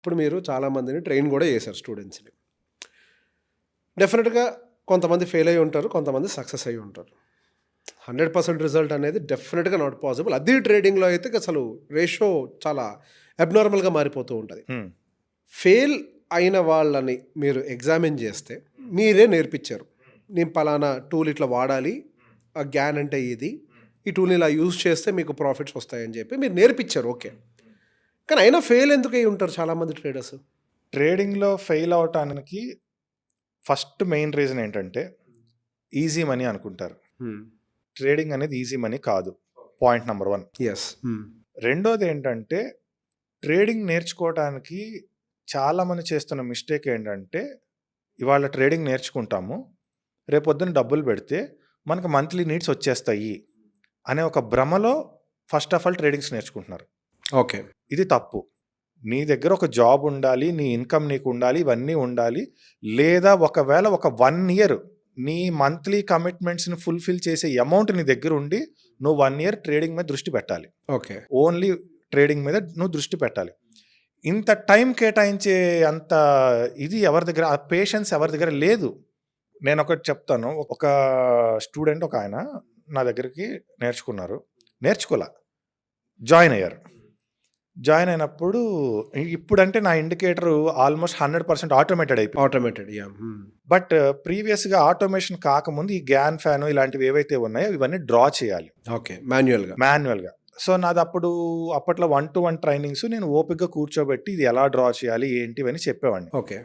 ఇప్పుడు మీరు చాలామందిని ట్రైన్ కూడా చేశారు స్టూడెంట్స్ని. డెఫినెట్గా కొంతమంది ఫెయిల్ అయ్యి ఉంటారు, కొంతమంది సక్సెస్ అయ్యి ఉంటారు. 100% రిజల్ట్ అనేది డెఫినెట్గా నాట్ పాసిబుల్. అది ట్రేడింగ్లో అయితే అసలు రేషియో చాలా అబ్నార్మల్గా మారిపోతూ ఉంటుంది. ఫెయిల్ అయిన వాళ్ళని మీరు ఎగ్జామిన్ చేస్తే మీరే నేర్పించారు, నేను పలానా టూల్ ఇట్లా వాడాలి, ఆ గ్యాన్ అంటే ఇది, ఈ టూల్ని ఇలా యూజ్ చేస్తే మీకు ప్రాఫిట్స్ వస్తాయని చెప్పి మీరు నేర్పించారు. ఓకే, కానీ అయినా ఫెయిల్ ఎందుకు అయ్యి ఉంటారు చాలామంది ట్రేడర్స్? ట్రేడింగ్లో ఫెయిల్ అవటానికి ఫస్ట్ మెయిన్ రీజన్ ఏంటంటే ఈజీ మనీ అనుకుంటారు. ట్రేడింగ్ అనేది ఈజీ మనీ కాదు, పాయింట్ నెంబర్ 1. ఎస్. రెండోది ఏంటంటే ట్రేడింగ్ నేర్చుకోవడానికి చాలామంది చేస్తున్న మిస్టేక్ ఏంటంటే ఇవాళ ట్రేడింగ్ నేర్చుకుంటాము, రేపొద్దున డబ్బులు పెడితే మనకు మంత్లీ నీడ్స్ వచ్చేస్తాయి అనే ఒక భ్రమలో ఫస్ట్ ఆఫ్ ఆల్ ట్రేడింగ్స్ నేర్చుకుంటున్నారు. ఓకే, ఇది తప్పు. నీ దగ్గర ఒక జాబ్ ఉండాలి, నీ ఇన్కమ్ నీకు ఉండాలి, ఇవన్నీ ఉండాలి. లేదా ఒకవేళ ఒక 1 ఇయర్ నీ మంత్లీ కమిట్మెంట్స్ని ఫుల్ఫిల్ చేసే అమౌంట్ నీ దగ్గర ఉండి నువ్వు 1 ఇయర్ ట్రేడింగ్ మీద దృష్టి పెట్టాలి. ఓకే, ఓన్లీ ట్రేడింగ్ మీద నువ్వు దృష్టి పెట్టాలి. ఇంత టైం కేటాయించే అంత ఇది ఎవరి దగ్గర, ఆ పేషెన్స్ ఎవరి దగ్గర లేదు. నేను ఒకటి చెప్తాను. ఒక స్టూడెంట్, ఒక ఆయన నా దగ్గరికి నేర్చుకోలే, జాయిన్ అయ్యారు. జాయిన్ అయినప్పుడు ఇప్పుడంటే నా ఇండికేటర్ ఆల్మోస్ట్ 100% ఆటోమేటెడ్. బట్ ప్రీవియస్గా ఆటోమేషన్ కాకముందు ఈ గ్యాన్ ఫ్యాన్ ఇలాంటివి ఏవైతే ఉన్నాయో ఇవన్నీ డ్రా చేయాలి. ఓకే, మాన్యువల్గా. సో నాది అప్పట్లో 1-to-1 ట్రైనింగ్స్ నేను ఓపికగా కూర్చోబెట్టి ఇది ఎలా డ్రా చేయాలి ఏంటి అని చెప్పేవాడిని. ఓకే,